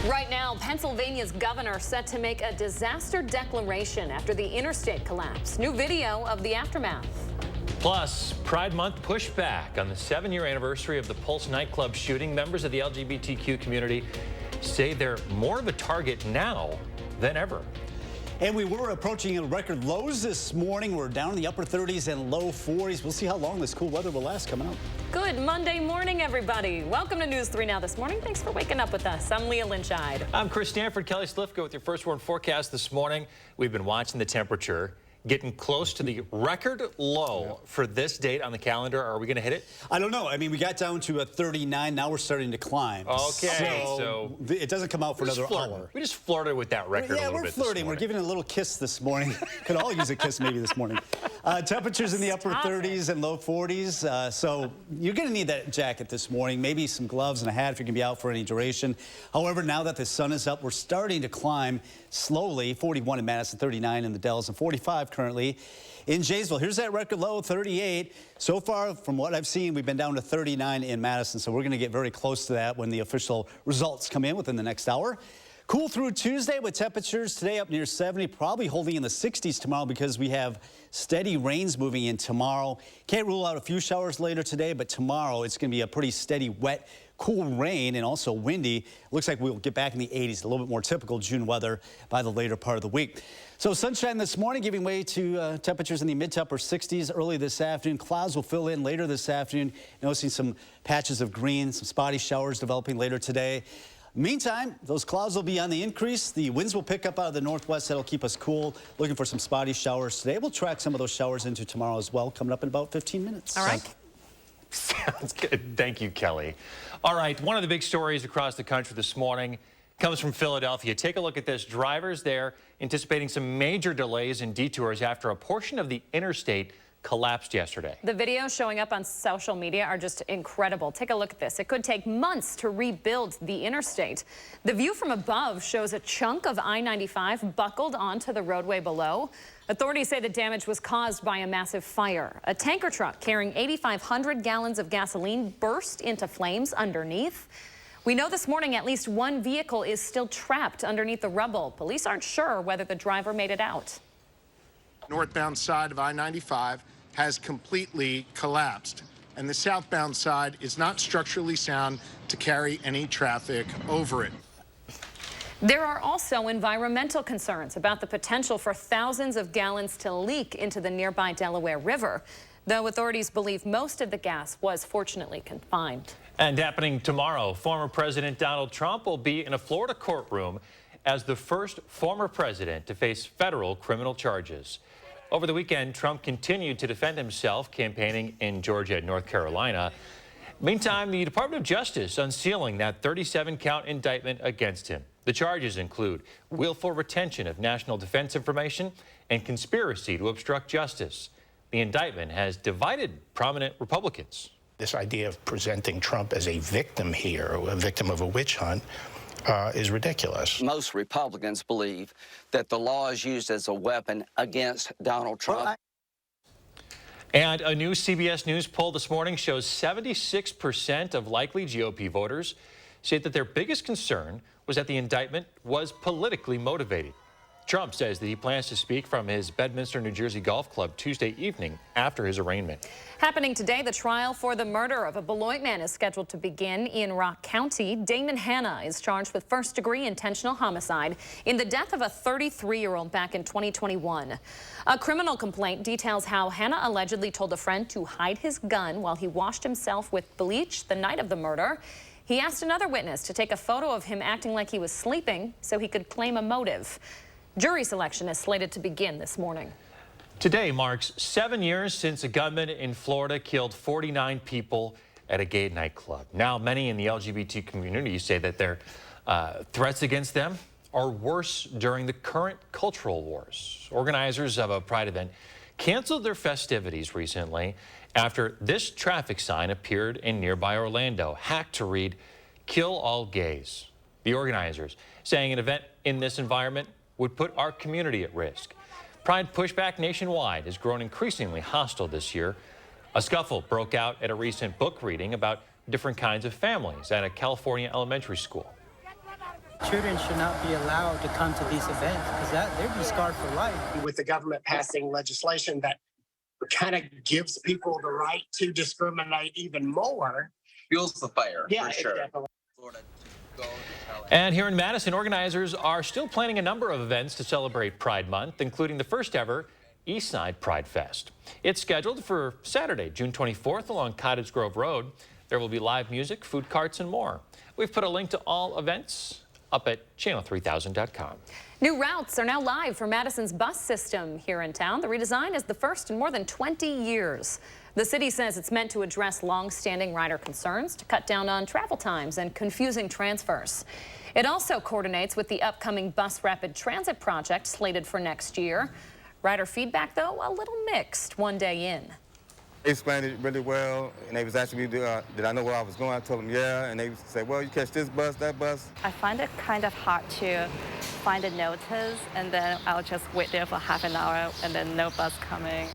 Right now, Pennsylvania's governor set to make a disaster declaration after the interstate collapse. New video of the aftermath. Plus, Pride Month pushback on the 7-year anniversary of the Pulse nightclub shooting. Members of the LGBTQ community say they're more of a target now than ever. And we were approaching record lows this morning. We're down in the upper 30s and low 40s. We'll see how long this cool weather will last coming up. Good Monday morning, everybody. Welcome to News 3 Now this morning. Thanks for waking up with us. I'm Leah Lynchide. I'm Chris Stanford. Kelly Slifka with your first warn forecast this morning. We've been watching the temperature getting close to the record low for this date on the calendar. Are we going to hit it? I don't know. I mean, we got down to a 39. Now we're starting to climb. Okay. So it doesn't come out for another hour. We just flirted with that record a little bit this morning. Yeah, we're flirting. We're giving it a little kiss this morning. Could all use a kiss maybe this morning. Temperatures in the upper 30s and low 40s. So you're going to need that jacket this morning. Maybe some gloves and a hat if you're going to be out for any duration. However, now that the sun is up, we're starting to climb slowly. 41 in Madison, 39 in the Dells, and 45 currently in Jaysville. Here's that record low, 38. So far, from what I've seen, we've been down to 39 in Madison, so we're going to get very close to that when the official results come in within the next hour. Cool through Tuesday with temperatures today up near 70, probably holding in the 60s tomorrow because we have steady rains moving in tomorrow. Can't rule out a few showers later today, but tomorrow it's going to be a pretty steady, wet, cool rain and also windy. Looks like we'll get back in the 80s, a little bit more typical June weather by the later part of the week. So sunshine this morning giving way to temperatures in the mid to upper 60s early this afternoon. Clouds will fill in later this afternoon. Noticing some patches of green, some spotty showers developing later today. Meantime, those clouds will be on the increase. The winds will pick up out of the northwest. That'll keep us cool. Looking for some spotty showers today. We'll track some of those showers into tomorrow as well, coming up in about 15 minutes. All right. Sounds good. Thank you, Kelly. All right, one of the big stories across the country this morning comes from Philadelphia. Take a look at this. Drivers there anticipating some major delays and detours after a portion of the interstate collapsed yesterday. The videos showing up on social media are just incredible. Take a look at this. It could take months to rebuild the interstate. The view from above shows a chunk of I-95 buckled onto the roadway below. Authorities say the damage was caused by a massive fire. A tanker truck carrying 8,500 gallons of gasoline burst into flames underneath. We know this morning at least one vehicle is still trapped underneath the rubble. Police aren't sure whether the driver made it out. Northbound side of I-95 has completely collapsed, and the southbound side is not structurally sound to carry any traffic over it. There are also environmental concerns about the potential for thousands of gallons to leak into the nearby Delaware River, though authorities believe most of the gas was fortunately confined. And happening tomorrow, former President Donald Trump will be in a Florida courtroom as the first former president to face federal criminal charges. Over the weekend, Trump continued to defend himself, campaigning in Georgia and North Carolina. Meantime, the Department of Justice unsealing that 37-count indictment against him. The charges include willful retention of national defense information and conspiracy to obstruct justice. The indictment has divided prominent Republicans. This idea of presenting Trump as a victim here, a victim of a witch hunt, is ridiculous. Most Republicans believe that the law is used as a weapon against Donald Trump. And a new CBS News poll this morning shows 76% of likely GOP voters say that their biggest concern was that the indictment was politically motivated. Trump says that he plans to speak from his Bedminster, New Jersey golf club Tuesday evening after his arraignment. Happening today, the trial for the murder of a Beloit man is scheduled to begin in Rock County. Damon Hanna is charged with first-degree intentional homicide in the death of a 33-year-old back in 2021. A criminal complaint details how Hanna allegedly told a friend to hide his gun while he washed himself with bleach the night of the murder. He asked another witness to take a photo of him acting like he was sleeping so he could claim a motive. Jury selection is slated to begin this morning. Today marks 7 years since a gunman in Florida killed 49 people at a gay nightclub. Now, many in the LGBT community say that their threats against them are worse during the current cultural wars. Organizers of a Pride event canceled their festivities recently after this traffic sign appeared in nearby Orlando, hacked to read, "Kill all gays." The organizers saying an event in this environment would put our community at risk. Pride pushback nationwide has grown increasingly hostile this year. A scuffle broke out at a recent book reading about different kinds of families at a California elementary school. Children should not be allowed to come to these events because they'd be scarred for life. With the government passing legislation that kind of gives people the right to discriminate even more. Fuels the fire, Yeah, for sure. Definitely. And here in Madison, organizers are still planning a number of events to celebrate Pride Month, including the first ever Eastside Pride Fest. It's scheduled for Saturday, June 24th along Cottage Grove Road. There will be live music, food carts, and more. We've put a link to all events up at channel3000.com. New routes are now live for Madison's bus system here in town. The redesign is the first in more than 20 years. The city says it's meant to address long-standing rider concerns to cut down on travel times and confusing transfers. It also coordinates with the upcoming bus rapid transit project slated for next year. Rider feedback, though, a little mixed one day in. They explained it really well, and they was asking me, did I know where I was going? I told them, yeah, and they said, well, you catch this bus, that bus. I find it kind of hard to find a notice, and then I'll just wait there for half an hour, and then no bus coming.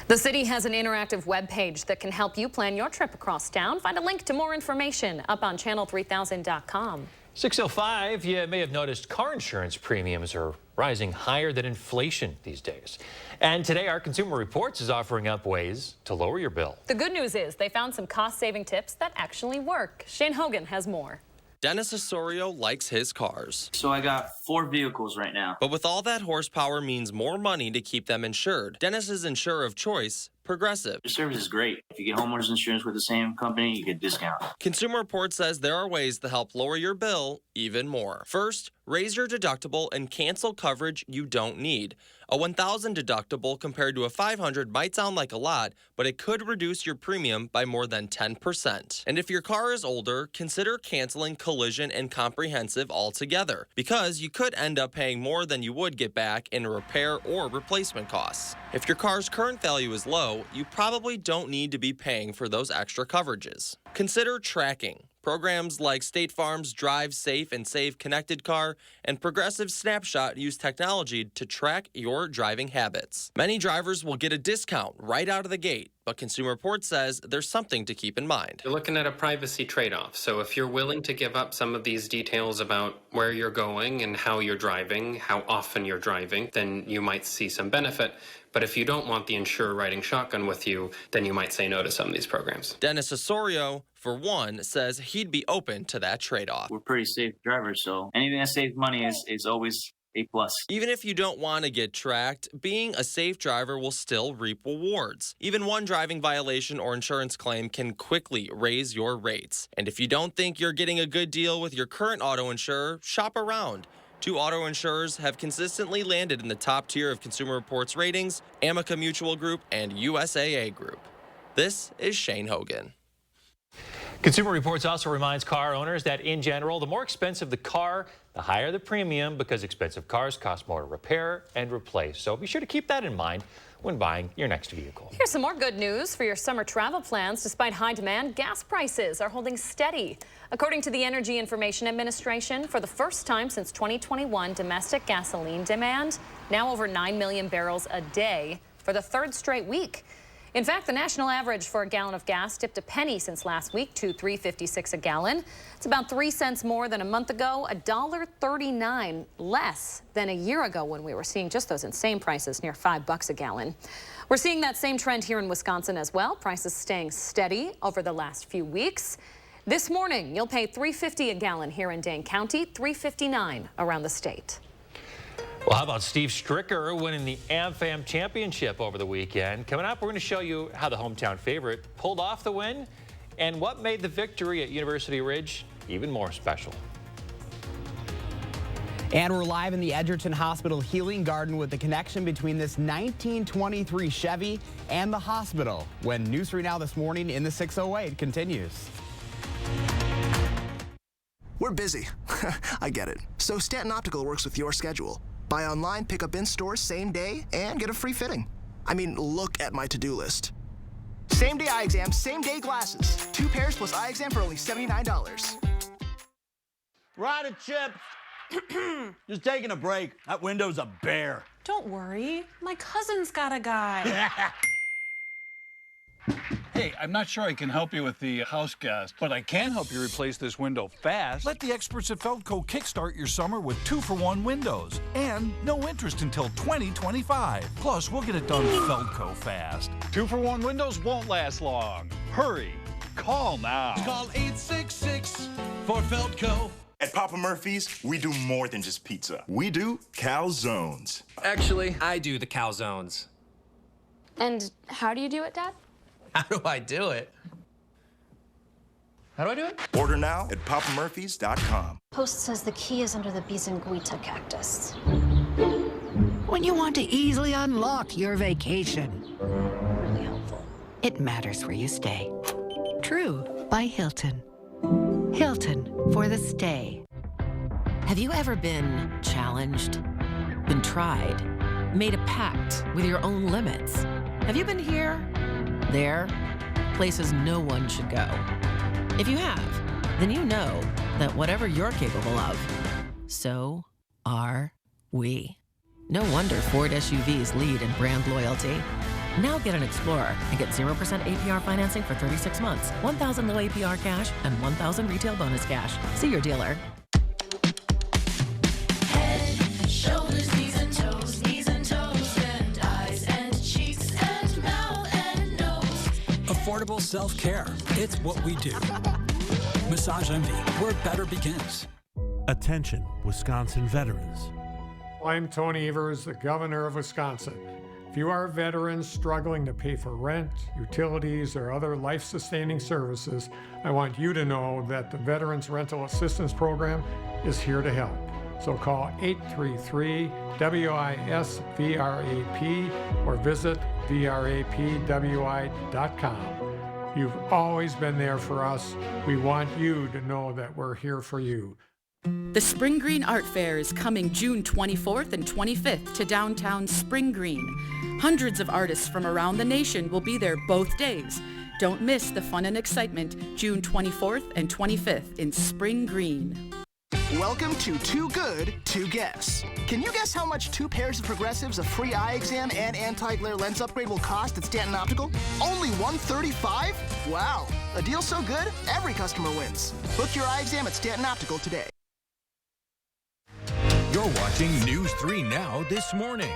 The city has an interactive web page that can help you plan your trip across town. Find a link to more information up on channel3000.com. 6:05, you may have noticed car insurance premiums are rising higher than inflation these days. And today, our Consumer Reports is offering up ways to lower your bill. The good news is they found some cost-saving tips that actually work. Shane Hogan has more. Dennis Osorio likes his cars. So I got 4 vehicles right now. But with all that horsepower means more money to keep them insured. Dennis's insurer of choice, Progressive. The service is great. If you get homeowners insurance with the same company, you get a discount. Consumer Reports says there are ways to help lower your bill even more. First, raise your deductible and cancel coverage you don't need. A $1,000 deductible compared to a $500 might sound like a lot, but it could reduce your premium by more than 10%. And if your car is older, consider canceling collision and comprehensive altogether, because you could end up paying more than you would get back in repair or replacement costs. If your car's current value is low, you probably don't need to be paying for those extra coverages. Consider tracking. Programs like State Farm's Drive Safe and Save Connected Car and Progressive Snapshot use technology to track your driving habits. Many drivers will get a discount right out of the gate, but Consumer Reports says there's something to keep in mind. You're looking at a privacy trade-off. So if you're willing to give up some of these details about where you're going and how you're driving, how often you're driving, then you might see some benefit. But if you don't want the insurer riding shotgun with you, then you might say no to some of these programs. Dennis Osorio, for one, says he'd be open to that trade-off. We're pretty safe drivers, so anything that saves money is always A+. Even if you don't want to get tracked, being a safe driver will still reap rewards. Even one driving violation or insurance claim can quickly raise your rates. And if you don't think you're getting a good deal with your current auto insurer, shop around. 2 auto insurers have consistently landed in the top tier of Consumer Reports ratings: Amica Mutual Group and USAA Group. This is Shane Hogan. Consumer Reports also reminds car owners that in general, the more expensive the car, the higher the premium, because expensive cars cost more to repair and replace. So be sure to keep that in mind when buying your next vehicle. Here's some more good news for your summer travel plans. Despite high demand, gas prices are holding steady. According to the Energy Information Administration, for the first time since 2021, domestic gasoline demand now over 9 million barrels a day for the 3rd straight week. In fact, the national average for a gallon of gas dipped a penny since last week to $3.56 a gallon. It's about 3 cents more than a month ago, $1.39 less than a year ago when we were seeing just those insane prices near $5 a gallon. We're seeing that same trend here in Wisconsin as well. Prices staying steady over the last few weeks. This morning, you'll pay $3.50 a gallon here in Dane County, $3.59 around the state. Well, how about Steve Stricker winning the AmFam Championship over the weekend? Coming up, we're going to show you how the hometown favorite pulled off the win and what made the victory at University Ridge even more special. And we're live in the Edgerton Hospital Healing Garden with the connection between this 1923 Chevy and the hospital when News 3 Now this morning in the 608 continues. We're busy. I get it. So Stanton Optical works with your schedule. Buy online, pick up in store same day, and get a free fitting. I mean, look at my to-do list. Same day eye exam, same day glasses. 2 pairs plus eye exam for only $79. Rider Chips. Just taking a break. That window's a bear. Don't worry. My cousin's got a guy. Hey, I'm not sure I can help you with the house gas, but I can help you replace this window fast. Let the experts at Feldco kickstart your summer with 2-for-1 windows and no interest until 2025. Plus, we'll get it done Feldco fast. 2-for-1 windows won't last long. Hurry. Call now. Call 866 for Feldco. At Papa Murphy's, we do more than just pizza. We do calzones. Actually, I do the calzones. And how do you do it, Dad? How do I do it? How do I do it? Order now at papamurphys.com. Post says the key is under the Bisanguita cactus. When you want to easily unlock your vacation, Really helpful. it matters where you stay. True by Hilton. Hilton for the stay. Have you ever been challenged, been tried, made a pact with your own limits? Have you been here, there, places no one should go? If you have, then you know that whatever you're capable of, so are we. No wonder Ford SUVs lead in brand loyalty. Now get an Explorer and get 0% APR financing for 36 months, $1,000 low APR cash, and $1,000 retail bonus cash. See your dealer. Head, shoulders, knees and toes, and eyes and cheeks and mouth and nose. Affordable self-care. It's what we do. Massage Envy, where better begins. Attention, Wisconsin veterans. I'm Tony Evers, the governor of Wisconsin. If you are a veteran struggling to pay for rent, utilities, or other life-sustaining services, I want you to know that the Veterans Rental Assistance Program is here to help. So call 833-WISC-VRAP or visit vrapwi.com. You've always been there for us. We want you to know that we're here for you. The Spring Green Art Fair is coming June 24th and 25th to downtown Spring Green. Hundreds of artists from around the nation will be there both days. Don't miss the fun and excitement June 24th and 25th in Spring Green. Welcome to Too Good to Guess. Can you guess how much 2 pairs of progressives, a free eye exam, and anti-glare lens upgrade will cost at Stanton Optical? Only $135? Wow, a deal so good, every customer wins. Book your eye exam at Stanton Optical today. You're watching News 3 Now this morning.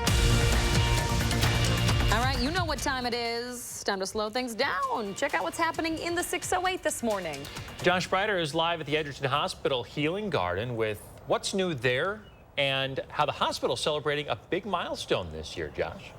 All right, you know what time it is. Time to slow things down. Check out what's happening in the 608 this morning. Josh Breider is live at the Edgerton Hospital Healing Garden with what's new there and how the hospital is celebrating a big milestone this year, Josh.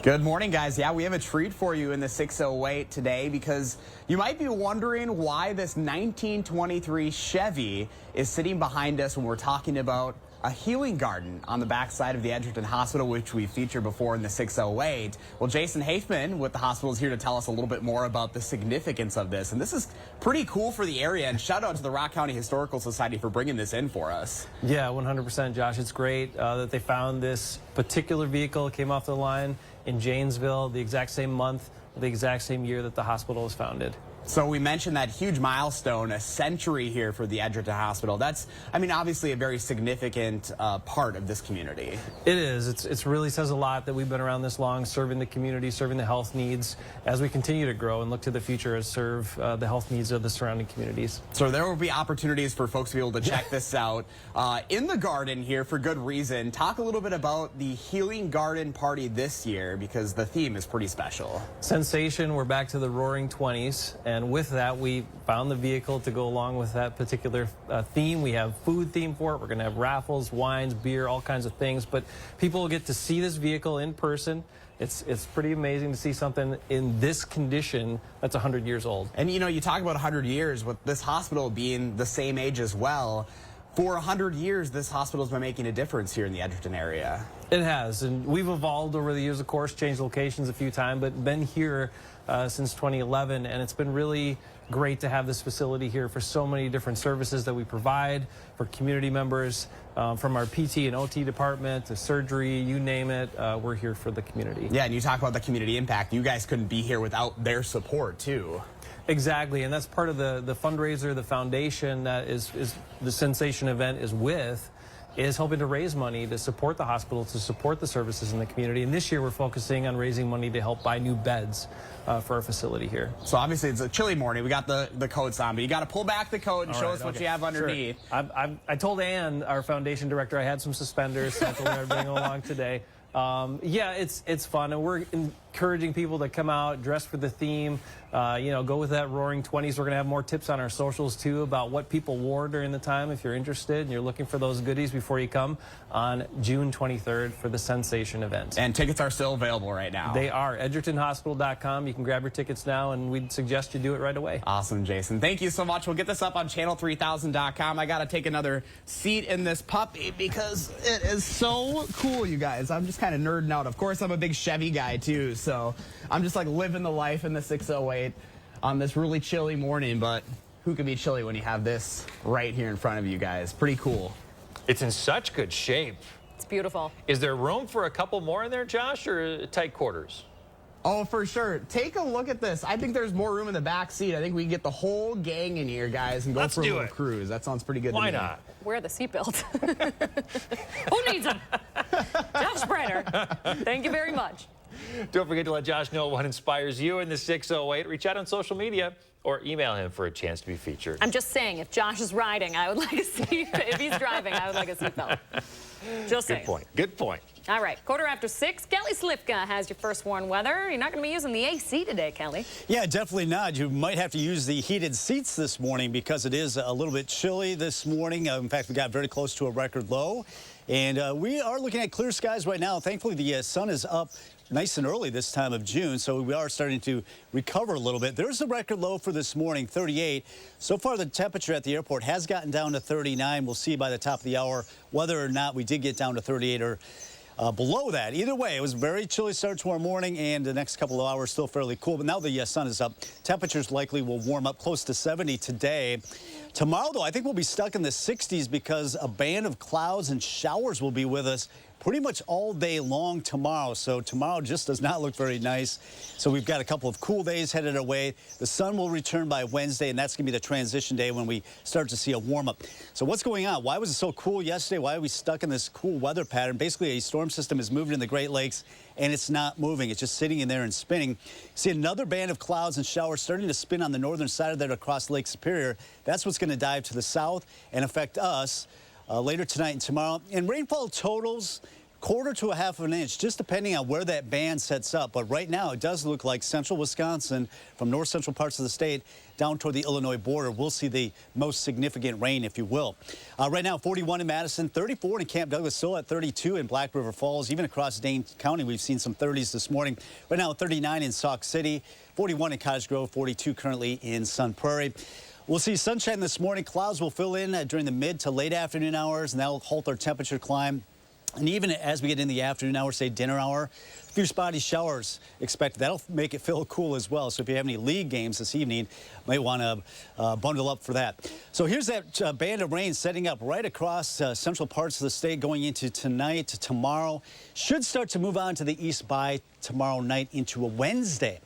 Good morning, guys. Yeah, we have a treat for you in the 608 today because you might be wondering why this 1923 Chevy is sitting behind us when we're talking about a healing garden on the backside of the Edgerton Hospital, which we featured before in the 608. Well, Jason Hafman with the hospital is here to tell us a little bit more about the significance of this. And this is pretty cool for the area. And shout out to the Rock County Historical Society for bringing this in for us. Yeah, 100%, Josh. It's great that they found this particular vehicle. It came off the line in Janesville, the exact same month, the exact same year that the hospital was founded. So we mentioned that huge milestone, a century here for the Edgerton Hospital. That's, I mean, obviously a very significant part of this community. It is. It really says a lot that we've been around this long, serving the community, serving the health needs as we continue to grow and look to the future and serve the health needs of the surrounding communities. So there will be opportunities for folks to be able to check this out in the garden here for good reason. Talk a little bit about the Healing Garden Party this year because the theme is pretty special. Sensation, we're back to the Roaring 20s. And with that, we found the vehicle to go along with that particular theme. We have food theme for it. We're going to have raffles, wines, beer, all kinds of things. But people will get to see this vehicle in person. It's pretty amazing to see something in this condition that's 100 years old. And, you know, you talk about 100 years with this hospital being the same age as well. For 100 years, this hospital's been making a difference here in the Edgerton area. It has, and we've evolved over the years, of course, changed locations a few times, but been here since 2011, and it's been really great to have this facility here for so many different services that we provide for community members, from our PT and OT department to surgery, you name it, we're here for the community. Yeah, and you talk about the community impact. You guys couldn't be here without their support, too. Exactly, and that's part of the fundraiser, the foundation that is the Sensation event is with, is hoping to raise money to support the hospital, to support the services in the community. And this year we're focusing on raising money to help buy new beds for our facility here. So obviously it's a chilly morning. We got the coats on, but you got to pull back the coat and show us what you have underneath. Sure. I told Ann, our foundation director, I had some suspenders, so I told her I'd bring them along today. Yeah, it's fun, and we're encouraging people to come out, dress for the theme, go with that Roaring 20s. We're going to have more tips on our socials, too, about what people wore during the time. If you're interested and you're looking for those goodies before you come on June 23rd for the Sensation event. And tickets are still available right now. They are. EdgertonHospital.com. You can grab your tickets now, and we'd suggest you do it right away. Awesome, Jason. Thank you so much. We'll get this up on channel3000.com. I got to take another seat in this puppy because it is so cool, you guys. I'm just kind of nerding out. Of course, I'm a big Chevy guy, too, so I'm just like living the life in the 608 on this really chilly morning, but who can be chilly when you have this right here in front of you guys? Pretty cool. It's in such good shape. It's beautiful. Is there room for a couple more in there, Josh, or tight quarters? Oh, for sure. Take a look at this. I think there's more room in the back seat. I think we can get the whole gang in here, guys, and go for a little cruise. That sounds pretty good to me. Why not? Wear the seatbelt. Who needs them? Josh Brenner, thank you very much. Don't forget to let Josh know what inspires you in the 608. Reach out on social media or email him for a chance to be featured. I'm just saying, if Josh is riding, I would like a seat. If he's driving, I would like a seatbelt. Just saying. Good point. Good point. All right, 6:15. Kelly Slifka has your first warn weather. You're not going to be using the AC today, Kelly. Yeah, definitely not. You might have to use the heated seats this morning because it is a little bit chilly this morning. In fact, we got very close to a record low. And we are looking at clear skies right now. Thankfully, the sun is up nice and early this time of June, so we are starting to recover a little bit. There's a record low for this morning, 38. So far, the temperature at the airport has gotten down to 39. We'll see by the top of the hour whether or not we did get down to 38 or below that. Either way, it was a very chilly start to our morning, and the next couple of hours still fairly cool. But now the sun is up. Temperatures likely will warm up close to 70 today. Tomorrow, though, I think we'll be stuck in the 60s because a band of clouds and showers will be with us pretty much all day long tomorrow. So tomorrow just does not look very nice. So we've got a couple of cool days headed our way. The sun will return by Wednesday, and that's going to be the transition day when we start to see a warm-up. So what's going on? Why was it so cool yesterday? Why are we stuck in this cool weather pattern? Basically, a storm system is moving in the Great Lakes, and it's not moving. It's just sitting in there and spinning. See another band of clouds and showers starting to spin on the northern side of that across Lake Superior. That's what's going to dive to the south and affect us later tonight and tomorrow. And rainfall totals, 1/4 to 1/2 of an inch, just depending on where that band sets up. But right now, it does look like central Wisconsin, from north central parts of the state down toward the Illinois border, we'll see the most significant rain, if you will. Right now, 41 in Madison, 34 in Camp Douglas, still at 32 in Black River Falls. Even across Dane County, we've seen some 30s this morning. Right now, 39 in Sauk City, 41 in Cottage Grove, 42 currently in Sun Prairie. We'll see sunshine this morning. Clouds will fill in during the mid to late afternoon hours, and that will halt our temperature climb. And even as we get in the afternoon hour, say dinner hour, a few spotty showers expected. That'll make it feel cool as well. So if you have any league games this evening, you might want to bundle up for that. So here's that band of rain setting up right across central parts of the state going into tonight, tomorrow. Should start to move on to the east by tomorrow night into a Wednesday.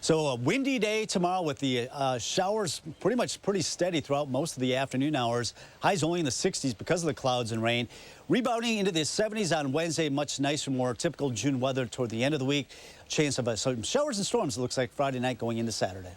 So a windy day tomorrow with the showers pretty steady throughout most of the afternoon hours. Highs only in the 60s because of the clouds and rain. Rebounding into the 70s on Wednesday, much nicer, more typical June weather toward the end of the week. Chance of some showers and storms, it looks like Friday night going into Saturday.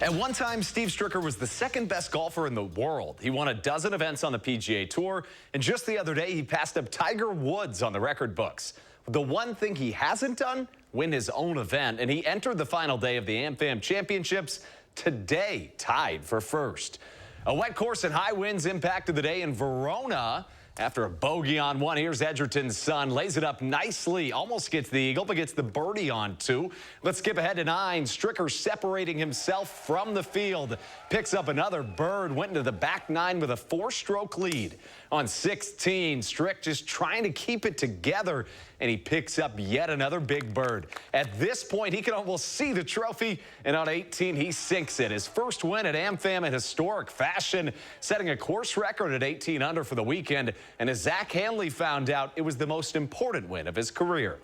At one time, Steve Stricker was the second best golfer in the world. He won a dozen events on the PGA Tour, and just the other day, he passed up Tiger Woods on the record books. The one thing he hasn't done, win his own event, and he entered the final day of the AmFam Championships today, tied for first. A wet course and high winds impacted the day in Verona. After a bogey on one, here's Edgerton's son, lays it up nicely, almost gets the eagle, but gets the birdie on two. Let's skip ahead to 9. Stricker separating himself from the field, picks up another bird, went into the back 9 with a 4-stroke lead. On 16, Strick just trying to keep it together, and he picks up yet another big bird. At this point, he can almost see the trophy, and on 18, he sinks it. His first win at AmFam in historic fashion, setting a course record at 18 under for the weekend. And as Zach Hanley found out, it was the most important win of his career.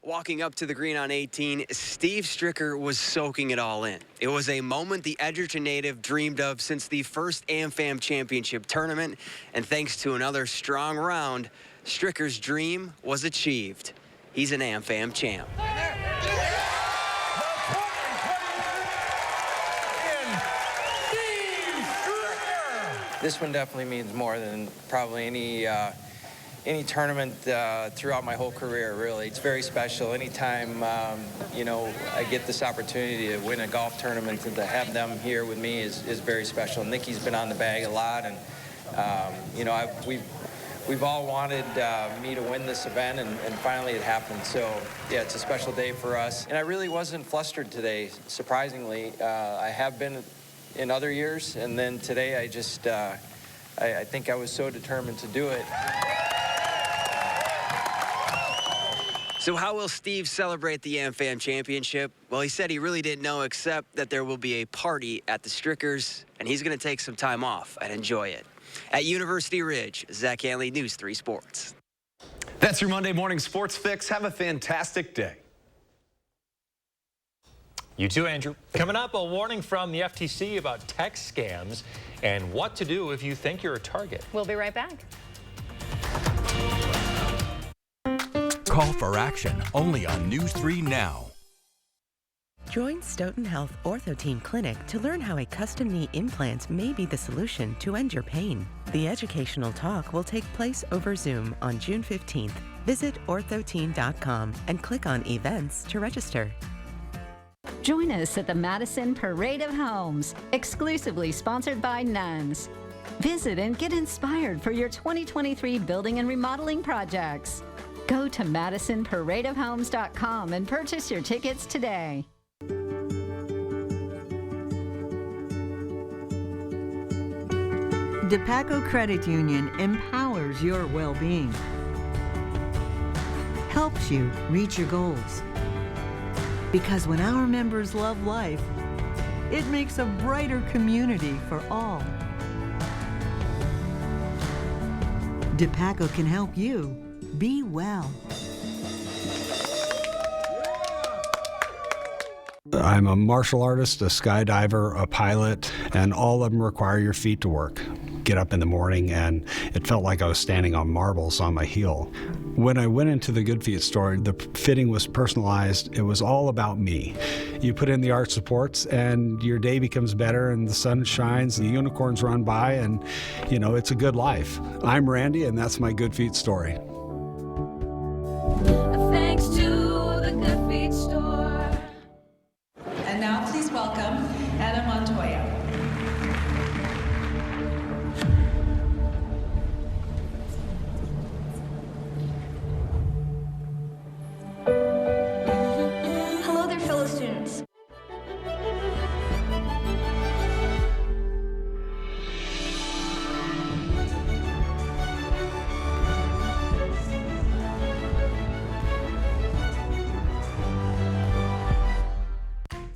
Walking up to the green on 18, Steve Stricker was soaking it all in. It was a moment the Edgerton native dreamed of since the first AmFam Championship tournament, and thanks to another strong round, Stricker's dream was achieved. He's an AmFam champ. This one definitely means more than probably any tournament throughout my whole career, really. It's very special. Anytime, you know, I get this opportunity to win a golf tournament and to have them here with me is very special. Nikki's been on the bag a lot, and, you know, we've all wanted me to win this event, and finally it happened. So, yeah, it's a special day for us. And I really wasn't flustered today, surprisingly. I have been in other years, and then today I just, I think I was so determined to do it. So how will Steve celebrate the AmFam Championship? Well, he said he really didn't know, except that there will be a party at the Strickers, and he's going to take some time off and enjoy it. At University Ridge, Zach Hanley, News 3 Sports. That's your Monday morning sports fix. Have a fantastic day. You too, Andrew. Coming up, a warning from the FTC about text scams and what to do if you think you're a target. We'll be right back. Call for action only on News 3 Now. Join Stoughton Health Ortho Team Clinic to learn how a custom knee implant may be the solution to end your pain. The educational talk will take place over Zoom on June 15th. Visit orthoteen.com and click on Events to register. Join us at the Madison Parade of Homes, exclusively sponsored by Nuns. Visit and get inspired for your 2023 building and remodeling projects. Go to MadisonParadeOfHomes.com and purchase your tickets today. DePaco Credit Union empowers your well-being, helps you reach your goals. Because when our members love life, it makes a brighter community for all. DePaco can help you be well. I'm a martial artist, a skydiver, a pilot, and all of them require your feet to work. Get up in the morning, and it felt like I was standing on marbles on my heel. When I went into the Good Feet store, the fitting was personalized. It was all about me. You put in the arch supports, and your day becomes better, and the sun shines, and the unicorns run by, and, you know, it's a good life. I'm Randy, and that's my Good Feet story. Thanks to the Good Feet store. And now please welcome Anna Montoya. Hello there, fellow students.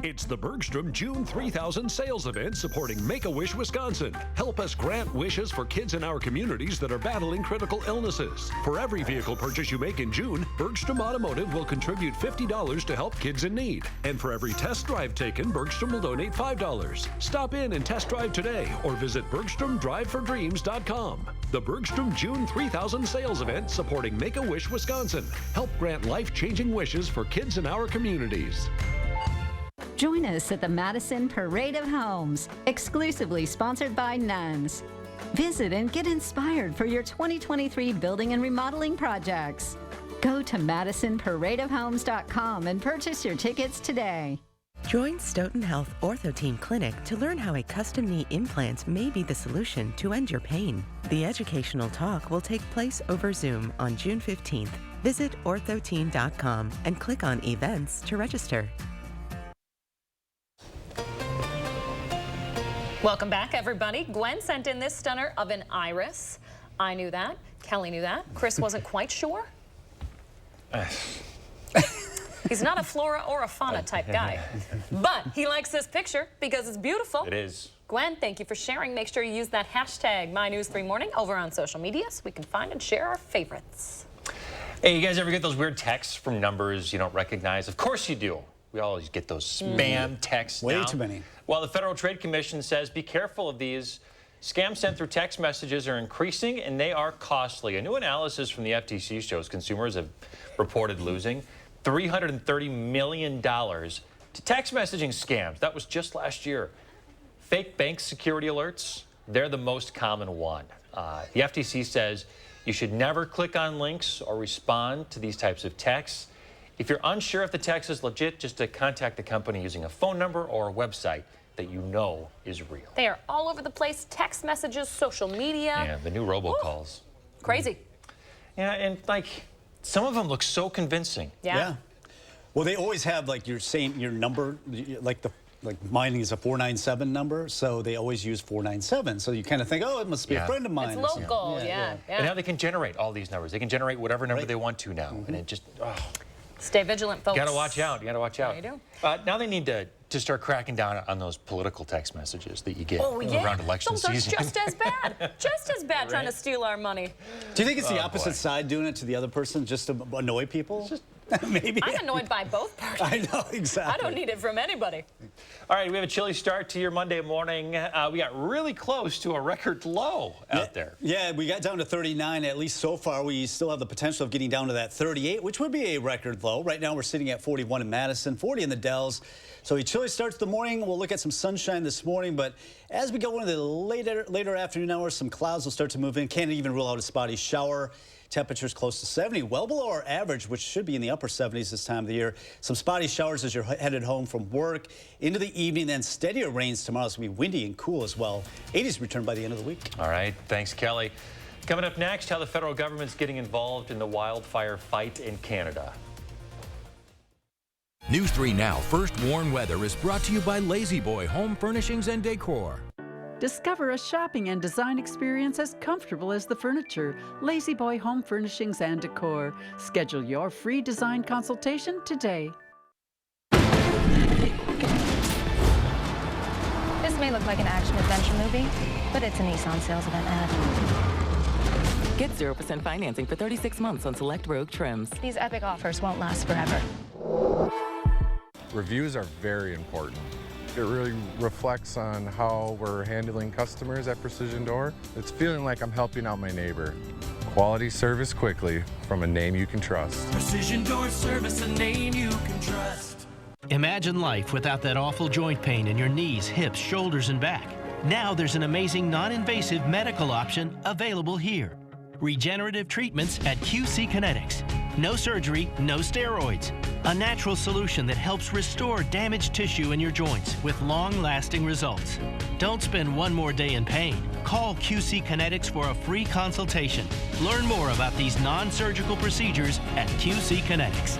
It's the Bergstrom June 3000 sales event supporting Make-A-Wish Wisconsin. Help us grant wishes for kids in our communities that are battling critical illnesses. For every vehicle purchase you make in June, Bergstrom Automotive will contribute $50 to help kids in need. And for every test drive taken, Bergstrom will donate $5. Stop in and test drive today or visit BergstromDriveForDreams.com. The Bergstrom June 3000 sales event supporting Make-A-Wish Wisconsin. Help grant life-changing wishes for kids in our communities. Join us at the Madison Parade of Homes, exclusively sponsored by Nuns. Visit and get inspired for your 2023 building and remodeling projects. Go to MadisonParadeOfHomes.com and purchase your tickets today. Join Stoughton Health Ortho Team Clinic to learn how a custom knee implant may be the solution to end your pain. The educational talk will take place over Zoom on June 15th. Visit orthoteen.com and click on Events to register. Welcome back, everybody. Gwen sent in this stunner of an iris. I knew that. Kelly knew that. Chris wasn't quite sure. He's not a flora or a fauna type guy. But he likes this picture because it's beautiful. It is. Gwen, thank you for sharing. Make sure you use that hashtag MyNews3Morning over on social media so we can find and share our favorites. Hey, you guys ever get those weird texts from numbers you don't recognize? Of course you do. We always get those spam texts now. Way too many. Well, the Federal Trade Commission says be careful of these. Scams sent through text messages are increasing, and they are costly. A new analysis from the FTC shows consumers have reported losing $330 million to text messaging scams. That was just last year. Fake bank security alerts, they're the most common one. The FTC says you should never click on links or respond to these types of texts. If you're unsure if the text is legit, just to contact the company using a phone number or a website that you know is real. They are all over the place. Text messages, social media. Yeah, the new robocalls. Crazy. Yeah, and like some of them look so convincing. Yeah. Well, they always have like your number, like mine is a 497 number, so they always use 497. So you kind of think, oh, it must be a friend of mine. It's local, yeah. And now they can generate all these numbers. They can generate whatever number they want to now, and it just. Stay vigilant, folks. You gotta watch out. You gotta watch out. Yeah, you do. Now they need to start cracking down on those political text messages that you get around election season. Those are just as bad. Just as bad trying to steal our money. Do you think it's the opposite side doing it to the other person just to annoy people? Maybe. I'm annoyed by both parties. I know, exactly. I don't need it from anybody. All right, we have a chilly start to your Monday morning. We got really close to a record low out there. Yeah, we got down to 39, at least so far. We still have the potential of getting down to that 38, which would be a record low. Right now, we're sitting at 41 in Madison, 40 in the Dells. So a chilly start to the morning. We'll look at some sunshine this morning, but as we go into the later afternoon hours, some clouds will start to move in. Can't even rule out a spotty shower. Temperatures close to 70, well below our average, which should be in the upper 70s this time of the year. Some spotty showers as you're headed home from work into the evening, then steadier rains tomorrow. It's going to be windy and cool as well. 80s return by the end of the week. All right. Thanks, Kelly. Coming up next, how the federal government's getting involved in the wildfire fight in Canada. News 3 Now First Warn Weather is brought to you by Lazy Boy Home Furnishings and Decor. Discover a shopping and design experience as comfortable as the furniture. Lazy Boy Home Furnishings and Decor. Schedule your free design consultation today. This may look like an action-adventure movie, but it's a Nissan sales event ad. Get 0% financing for 36 months on select Rogue trims. These epic offers won't last forever. Reviews are very important. It really reflects on how we're handling customers at Precision Door. It's feeling like I'm helping out my neighbor. Quality service quickly from a name you can trust. Precision Door Service, a name you can trust. Imagine life without that awful joint pain in your knees, hips, shoulders, and back. Now there's an amazing non-invasive medical option available here. Regenerative treatments at QC Kinetics. No surgery, no steroids. A natural solution that helps restore damaged tissue in your joints with long-lasting results. Don't spend one more day in pain. Call QC Kinetics for a free consultation. Learn more about these non-surgical procedures at QC Kinetics.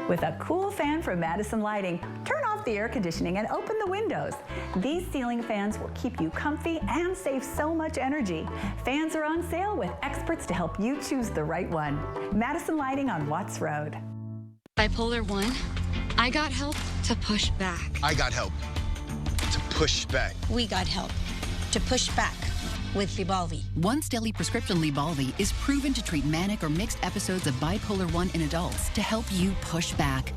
With a cool fan from Madison Lighting, turn off the air conditioning and open the windows. These ceiling fans will keep you comfy and save so much energy. Fans are on sale with experts to help you choose the right one. Madison Lighting on Watts Road. Bipolar 1, I got help to push back. I got help to push back. We got help to push back with Lybalvi. Once daily prescription Lybalvi is proven to treat manic or mixed episodes of bipolar 1 in adults to help you push back.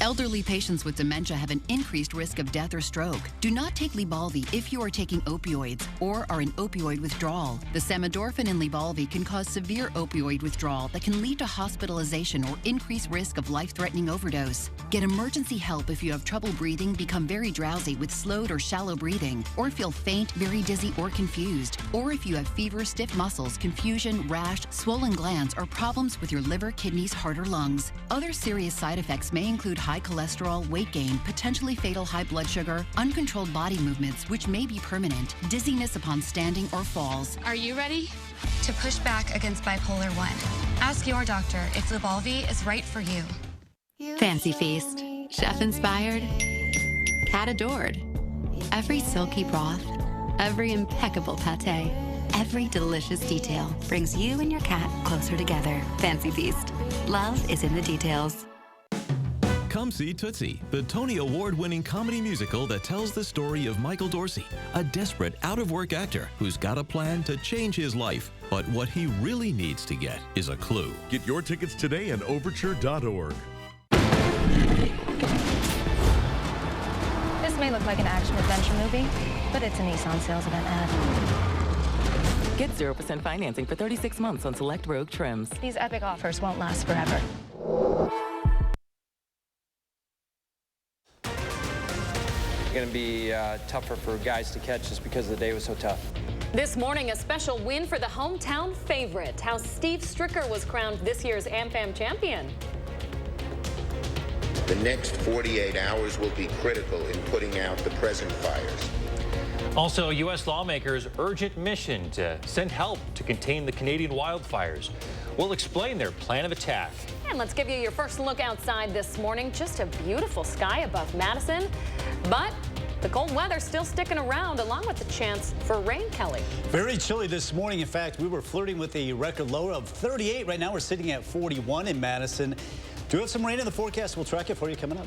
Elderly patients with dementia have an increased risk of death or stroke. Do not take Lybalvi if you are taking opioids or are in opioid withdrawal. The samidorphan in Lybalvi can cause severe opioid withdrawal that can lead to hospitalization or increased risk of life-threatening overdose. Get emergency help if you have trouble breathing, become very drowsy with slowed or shallow breathing, or feel faint, very dizzy, or confused. Or if you have fever, stiff muscles, confusion, rash, swollen glands, or problems with your liver, kidneys, heart, or lungs. Other serious side effects may include high cholesterol, weight gain, potentially fatal high blood sugar, uncontrolled body movements, which may be permanent, dizziness upon standing or falls. Are you ready to push back against bipolar 1? Ask your doctor if Lybalvi is right for you. Fancy Feast. Chef inspired. Cat adored. Every silky broth. Every impeccable pate. Every delicious detail brings you and your cat closer together. Fancy Feast. Love is in the details. Come see Tootsie, the Tony Award-winning comedy musical that tells the story of Michael Dorsey, a desperate, out-of-work actor who's got a plan to change his life. But what he really needs to get is a clue. Get your tickets today at overture.org. This may look like an action-adventure movie, but it's a Nissan sales event ad. Get 0% financing for 36 months on select Rogue trims. These epic offers won't last forever. Going to be tougher for guys to catch just because the day was so tough. This morning, a special win for the hometown favorite. How Steve Stricker was crowned this year's AmFam champion. The next 48 hours will be critical in putting out the present fires. Also, U.S. lawmakers' urgent mission to send help to contain the Canadian wildfires. We'll explain their plan of attack. And let's give you your first look outside this morning. Just a beautiful sky above Madison, but the cold weather still sticking around, along with the chance for rain, Kelly. Very chilly this morning. In fact, we were flirting with a record low of 38. Right now, we're sitting at 41 in Madison. Do have some rain in the forecast. We'll track it for you coming up.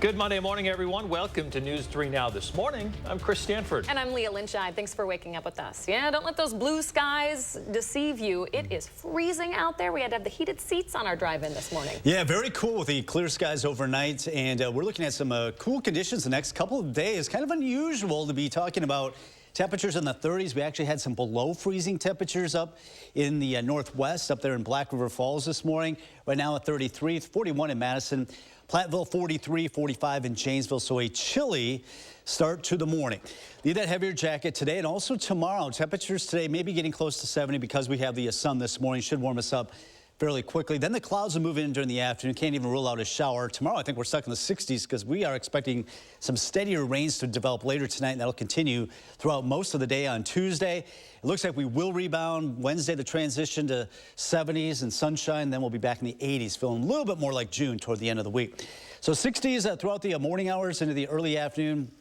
Good Monday morning, everyone. Welcome to News 3 Now this morning. I'm Chris Stanford. And I'm Leah Lynchide. Thanks for waking up with us. Yeah, don't let those blue skies deceive you. It is freezing out there. We had to have the heated seats on our drive-in this morning. Yeah, very cool with the clear skies overnight. And we're looking at some cool conditions the next couple of days. Kind of unusual to be talking about temperatures in the 30s. We actually had some below freezing temperatures up in the northwest, up there in Black River Falls this morning. Right now at 33, 41 in Madison. Platteville 43, 45 in Janesville, so a chilly start to the morning. Need that heavier jacket today and also tomorrow. Temperatures today may be getting close to 70 because we have the sun this morning. Should warm us up fairly quickly. Then the clouds will move in during the afternoon. Can't even rule out a shower. Tomorrow, I think we're stuck in the 60s because we are expecting some steadier rains to develop later tonight, and that'll continue throughout most of the day on Tuesday. It looks like we will rebound Wednesday, the transition to 70s and sunshine. Then we'll be back in the 80s, feeling a little bit more like June toward the end of the week. So 60s throughout the morning hours into the early afternoon.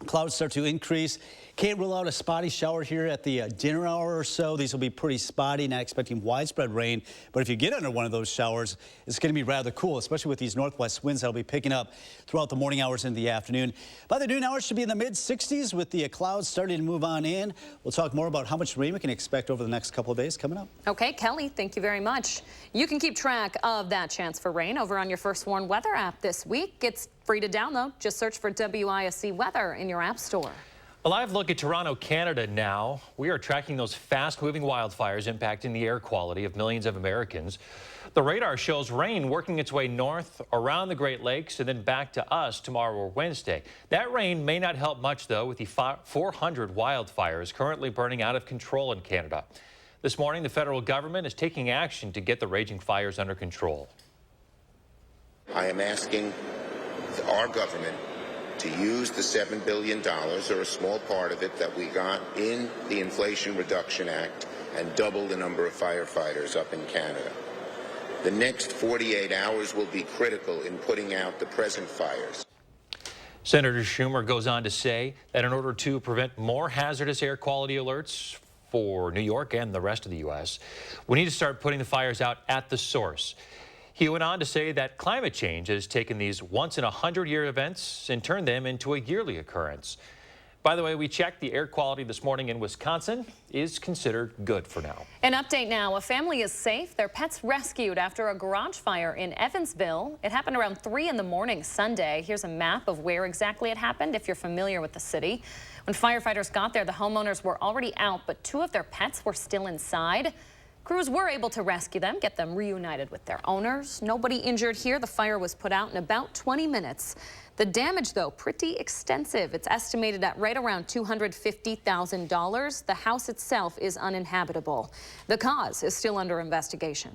Clouds start to increase. Can't rule out a spotty shower here at the dinner hour or so. These will be pretty spotty, not expecting widespread rain. But if you get under one of those showers, it's going to be rather cool, especially with these northwest winds that'll be picking up throughout the morning hours into the afternoon. By the noon hours, should be in the mid-60s with the clouds starting to move on in. We'll talk more about how much rain we can expect over the next couple of days coming up. Okay, Kelly, thank you very much. You can keep track of that chance for rain over on your First Warn weather app this week. It's free to download. Just search for WISC weather in your app store. A live look at Toronto, Canada now. We are tracking those fast-moving wildfires impacting the air quality of millions of Americans. The radar shows rain working its way north around the Great Lakes and then back to us tomorrow or Wednesday. That rain may not help much, though, with the 400 wildfires currently burning out of control in Canada. This morning, the federal government is taking action to get the raging fires under control. I am asking our government to use the $7 billion, or a small part of it, that we got in the Inflation Reduction Act and double the number of firefighters up in Canada. The next 48 hours will be critical in putting out the present fires. Senator Schumer goes on to say that in order to prevent more hazardous air quality alerts for New York and the rest of the U.S., we need to start putting the fires out at the source. He went on to say that climate change has taken these once-in-a-100-year events and turned them into a yearly occurrence. By the way, we checked the air quality this morning in Wisconsin is considered good for now. An update now. A family is safe. Their pets rescued after a garage fire in Evansville. It happened around 3 in the morning Sunday. Here's a map of where exactly it happened if you're familiar with the city. When firefighters got there, the homeowners were already out, but 2 of their pets were still inside. Crews were able to rescue them, get them reunited with their owners. Nobody injured here. The fire was put out in about 20 minutes. The damage, though, pretty extensive. It's estimated at right around $250,000. The house itself is uninhabitable. The cause is still under investigation.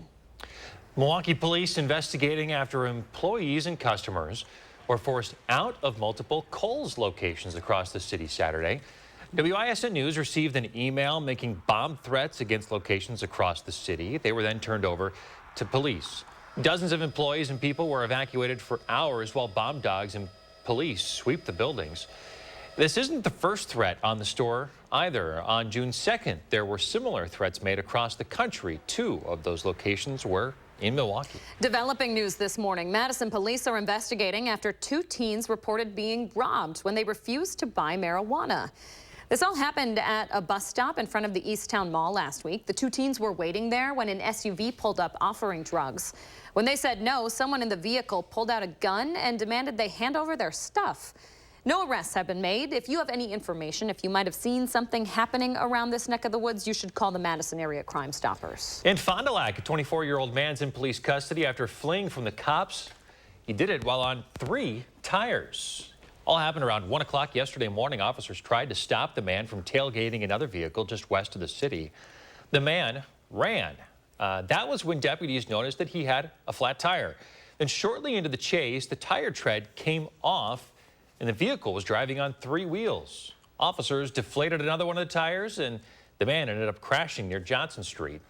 Milwaukee police investigating after employees and customers were forced out of multiple Kohl's locations across the city Saturday. WISN News received an email making bomb threats against locations across the city. They were then turned over to police. Dozens of employees and people were evacuated for hours while bomb dogs and police sweep the buildings. This isn't the first threat on the store either. On June 2nd, there were similar threats made across the country. 2 of those locations were in Milwaukee. Developing news this morning. Madison police are investigating after 2 teens reported being robbed when they refused to buy marijuana. This all happened at a bus stop in front of the Easttown Mall last week. The 2 teens were waiting there when an SUV pulled up offering drugs. When they said no, someone in the vehicle pulled out a gun and demanded they hand over their stuff. No arrests have been made. If you have any information, if you might have seen something happening around this neck of the woods, you should call the Madison Area Crime Stoppers. In Fond du Lac, a 24-year-old man's in police custody after fleeing from the cops. He did it while on 3 tires. All happened around 1 o'clock yesterday morning. Officers tried to stop the man from tailgating another vehicle just west of the city. The man ran. That was when deputies noticed that he had a flat tire. Then shortly into the chase, the tire tread came off and the vehicle was driving on 3 wheels. Officers deflated another one of the tires and the man ended up crashing near Johnson Street.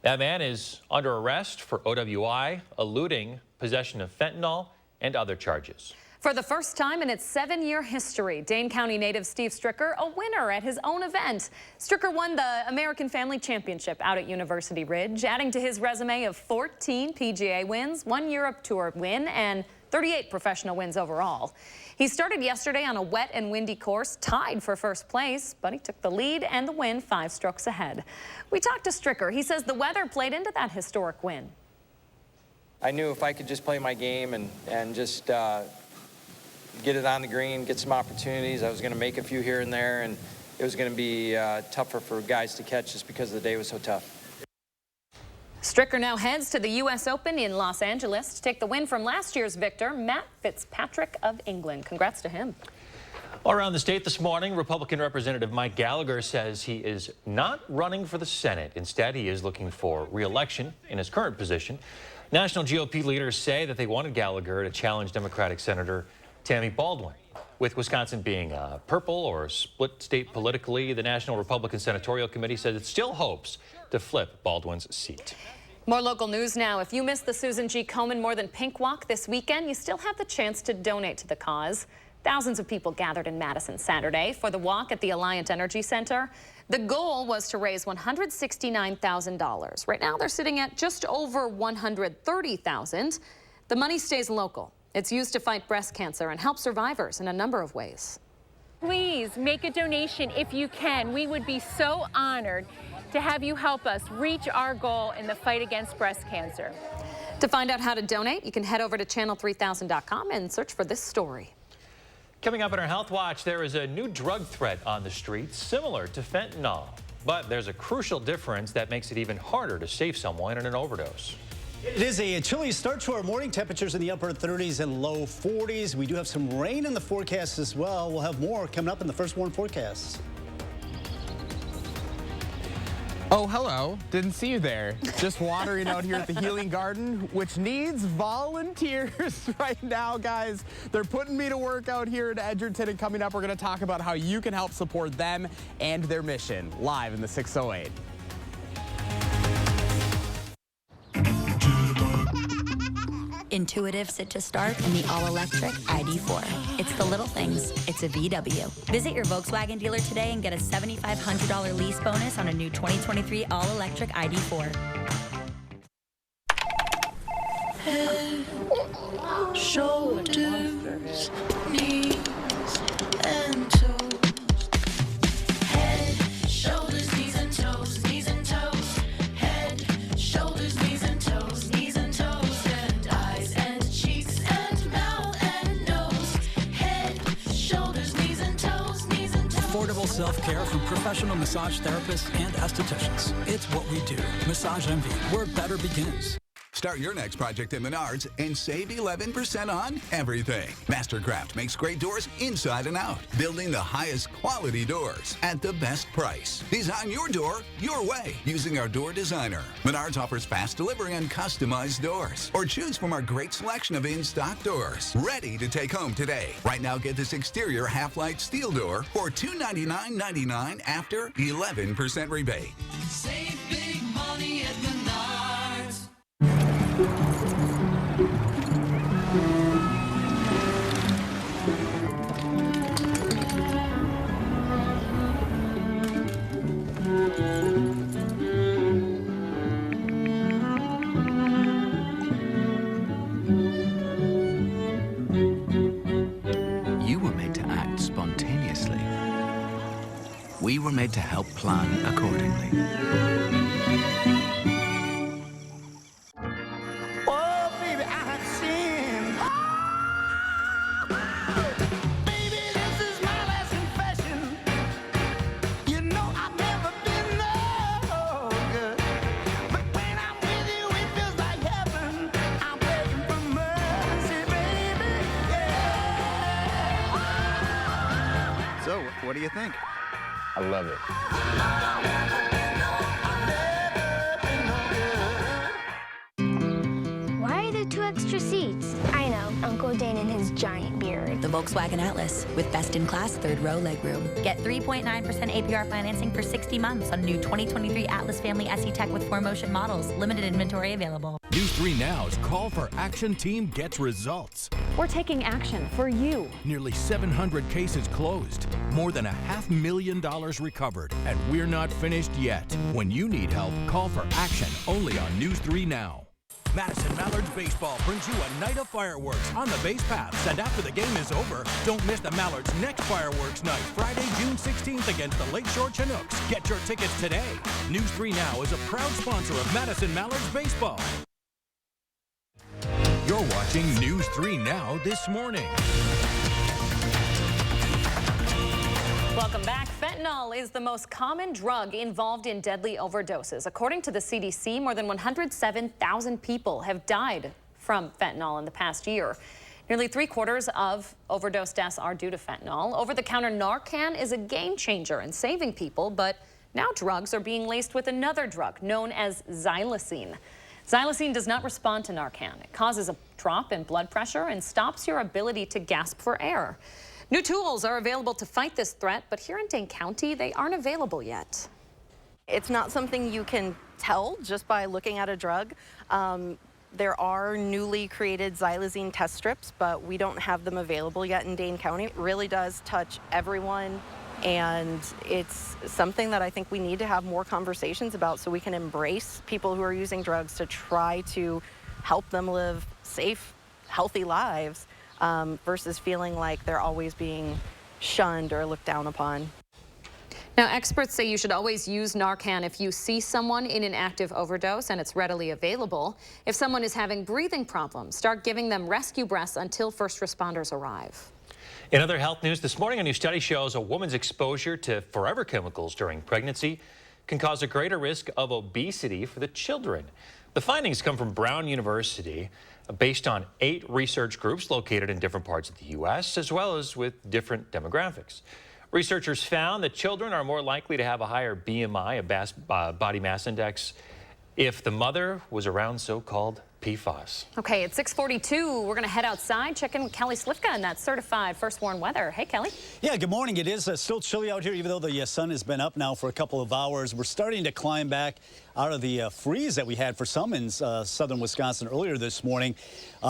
That man is under arrest for OWI, eluding, possession of fentanyl, and other charges. For the first time in its 7-year history, Dane County native Steve Stricker a winner at his own event. Stricker won the American Family Championship out at University Ridge, adding to his resume of 14 PGA wins, 1 Europe Tour win, and 38 professional wins overall. He started yesterday on a wet and windy course, tied for first place, but he took the lead and the win 5 strokes ahead. We talked to Stricker. He says the weather played into that historic win. I knew if I could just play my game and just get it on the green, get some opportunities, I was going to make a few here and there, and it was going to be tougher for guys to catch just because the day was so tough. Stricker now heads to the U.S. Open in Los Angeles to take the win from last year's victor, Matt Fitzpatrick of England. Congrats to him. All around the state this morning, Republican Representative Mike Gallagher says he is not running for the Senate. Instead, he is looking for re-election in his current position. National GOP leaders say that they wanted Gallagher to challenge Democratic Senator Tammy Baldwin. With Wisconsin being purple or split state politically, the National Republican Senatorial Committee says it still hopes to flip Baldwin's seat. More local news now. If you missed the Susan G. Komen More Than Pink Walk this weekend, you still have the chance to donate to the cause. Thousands of people gathered in Madison Saturday for the walk at the Alliant Energy Center. The goal was to raise $169,000. Right now, they're sitting at just over $130,000. The money stays local. It's used to fight breast cancer and help survivors in a number of ways. Please make a donation if you can. We would be so honored to have you help us reach our goal in the fight against breast cancer. To find out how to donate, you can head over to channel3000.com and search for this story. Coming up in our Health Watch, there is a new drug threat on the streets similar to fentanyl. But there's a crucial difference that makes it even harder to save someone in an overdose. It is a chilly start to our morning. Temperatures in the upper 30s and low 40s. We do have some rain in the forecast as well. We'll have more coming up in the First Warn forecast. Oh, hello. Didn't see you there. Just watering out here at the Healing Garden, which needs volunteers right now, guys. They're putting me to work out here in Edgerton, and coming up, we're going to talk about how you can help support them and their mission live in the 608. Intuitive sit to start in the all-electric ID4. It's the little things. It's a VW. Visit your Volkswagen dealer today and get a $7,500 lease bonus on a new 2023 all-electric ID4. Head, shoulders, knees, and toes. Head, shoulders, knees, and toes. Knees and toes. Head, shoulders, knees, and toes. Knees and toes. And eyes and cheeks and mouth and nose. Head, shoulders, knees, and toes. Knees and toes. Affordable self-care from professional massage therapists and estheticians. It's what we do. Massage Envy, where better begins. Start your next project at Menards and save 11% on everything. Mastercraft makes great doors inside and out, building the highest quality doors at the best price. Design your door your way using our door designer. Menards offers fast delivery on customized doors, or choose from our great selection of in-stock doors. Ready to take home today. Right now, get this exterior half-light steel door for $299.99 after 11% rebate. Save big money at Menards. we were made to help plan accordingly. Oh, baby, I have sinned. Baby, this is my last confession. You know I've never been no good. But when I'm with you, it feels like heaven. I'm begging for mercy, baby. Yeah. So, what do you think? I love it. Why are there 2 extra seats? I know, Uncle Dane and his giant beard. The Volkswagen Atlas with best-in-class third-row legroom. Get 3.9% APR financing for 60 months on new 2023 Atlas Family SE Tech with 4Motion models. Limited inventory available. News 3 Now's Call for Action team gets results. We're taking action for you. Nearly 700 cases closed, more than $500,000 recovered, and we're not finished yet. When you need help, call for action only on News 3 Now. Madison Mallards Baseball brings you a night of fireworks on the base paths, and after the game is over, don't miss the Mallards' next fireworks night, Friday, June 16th against the Lakeshore Chinooks. Get your tickets today. News 3 Now is a proud sponsor of Madison Mallards Baseball. You're watching News 3 Now this morning. Welcome back. Fentanyl is the most common drug involved in deadly overdoses. According to the CDC, more than 107,000 people have died from fentanyl in the past year. Nearly 3/4 of overdose deaths are due to fentanyl. Over-the-counter Narcan is a game changer in saving people, but now drugs are being laced with another drug known as xylazine. Xylazine does not respond to Narcan. It causes a drop in blood pressure and stops your ability to gasp for air. New tools are available to fight this threat, but here in Dane County, they aren't available yet. It's not something you can tell just by looking at a drug. There are newly created xylazine test strips, but we don't have them available yet in Dane County. It really does touch everyone, and it's something that I think we need to have more conversations about so we can embrace people who are using drugs to try to help them live safe, healthy lives. Versus feeling like they're always being shunned or looked down upon. Now, experts say you should always use Narcan if you see someone in an active overdose and it's readily available. If someone is having breathing problems, start giving them rescue breaths until first responders arrive. In other health news this morning, a new study shows a woman's exposure to forever chemicals during pregnancy can cause a greater risk of obesity for the children. The findings come from Brown University, based on 8 research groups located in different parts of the U.S., as well as with different demographics. Researchers found that children are more likely to have a higher BMI, a body mass index, if the mother was around so-called PFAS. Okay, at 6:42, we're going to head outside, check in with Kelly Slifka in that certified first warn weather. Hey, Kelly. Yeah, good morning. It is still chilly out here, even though the sun has been up now for a couple of hours. We're starting to climb back out of the freeze that we had for some in southern Wisconsin earlier this morning.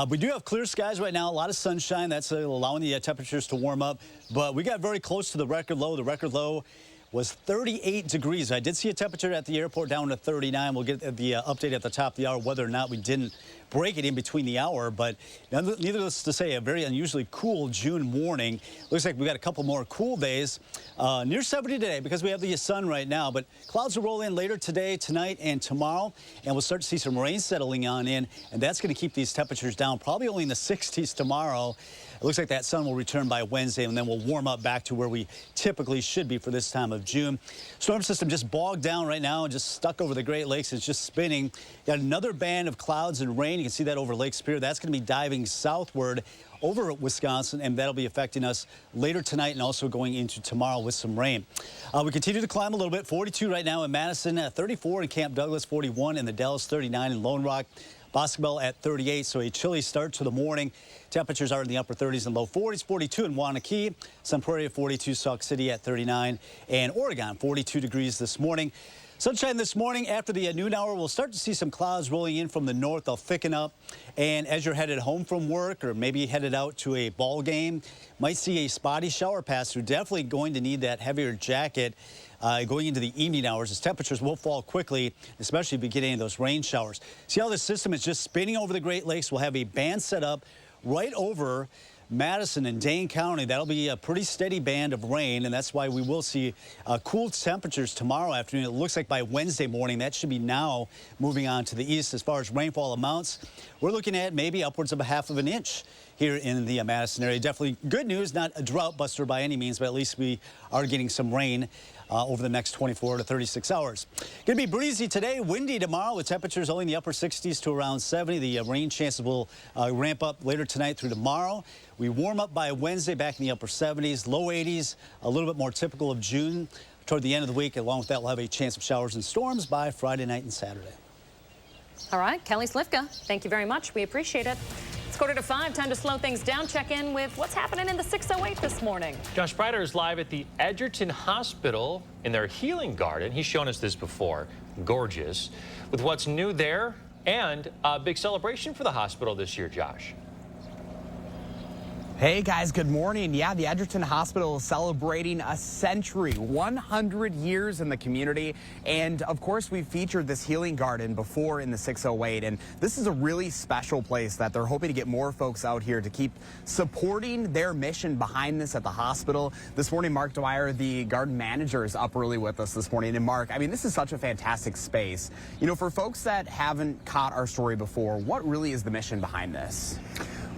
We do have clear skies right now, a lot of sunshine. That's allowing the temperatures to warm up, but we got very close to the record low. The record low was 38 degrees. I did see a temperature at the airport down to 39. We'll get the update at the top of the hour whether or not we didn't break it in between the hour, but needless to say, a very unusually cool June morning. Looks like we got a couple more cool days. Near 70 today because we have the sun right now, but clouds will roll in later today, tonight, and tomorrow, and we'll start to see some rain settling on in, and that's going to keep these temperatures down, probably only in the 60s tomorrow. It looks like that sun will return by Wednesday, and then we'll warm up back to where we typically should be for this time of June. Storm system just bogged down right now and just stuck over the Great Lakes. It's just spinning. Got another band of clouds and rain. You can see that over Lake Superior. That's going to be diving southward over Wisconsin, and that'll be affecting us later tonight and also going into tomorrow with some rain. We continue to climb a little bit. 42 right now in Madison, 34 in Camp Douglas, 41 in the Dells, 39 in Lone Rock. Boscobel at 38, so a chilly start to the morning. Temperatures are in the upper 30s and low 40s. 42 in Wanakee, Sun Prairie at 42, Sauk City at 39, and Oregon 42 degrees this morning. Sunshine this morning. After the noon hour, we'll start to see some clouds rolling in from the north. They'll thicken up, and as you're headed home from work or maybe headed out to a ball game, might see a spotty shower pass through. Definitely going to need that heavier jacket going into the evening hours, as temperatures will fall quickly, especially beginning of those rain showers. See how the system is just spinning over the Great Lakes? We'll have a band set up right over Madison and Dane County. That'll be a pretty steady band of rain, and that's why we will see cool temperatures tomorrow afternoon. It looks like by Wednesday morning, that should be now moving on to the east. As far as rainfall amounts, we're looking at maybe upwards of a half of an inch here in the Madison area. Definitely good news, not a drought buster by any means, but at least we are getting some rain over the next 24 to 36 hours. Going to be breezy today, windy tomorrow with temperatures only in the upper 60s to around 70. The rain chances will ramp up later tonight through tomorrow. We warm up by Wednesday, back in the upper 70s, low 80s, a little bit more typical of June toward the end of the week. Along with that, we'll have a chance of showers and storms by Friday night and Saturday. All right, Kelly Slifka, thank you very much. We appreciate it. It's 4:45, time to slow things down. Check in with what's happening in the 608 this morning. Josh Sprider is live at the Edgerton Hospital in their healing garden. He's shown us this before. Gorgeous. With what's new there and a big celebration for the hospital this year, Josh. Hey guys, good morning. Yeah, the Edgerton Hospital is celebrating a century, 100 years in the community. And of course, we've featured this healing garden before in the 608. And this is a really special place that they're hoping to get more folks out here to keep supporting their mission behind this at the hospital. This morning, Mark Dwyer, the garden manager, is up early with us this morning. And Mark, I mean, this is such a fantastic space. You know, for folks that haven't caught our story before, what really is the mission behind this?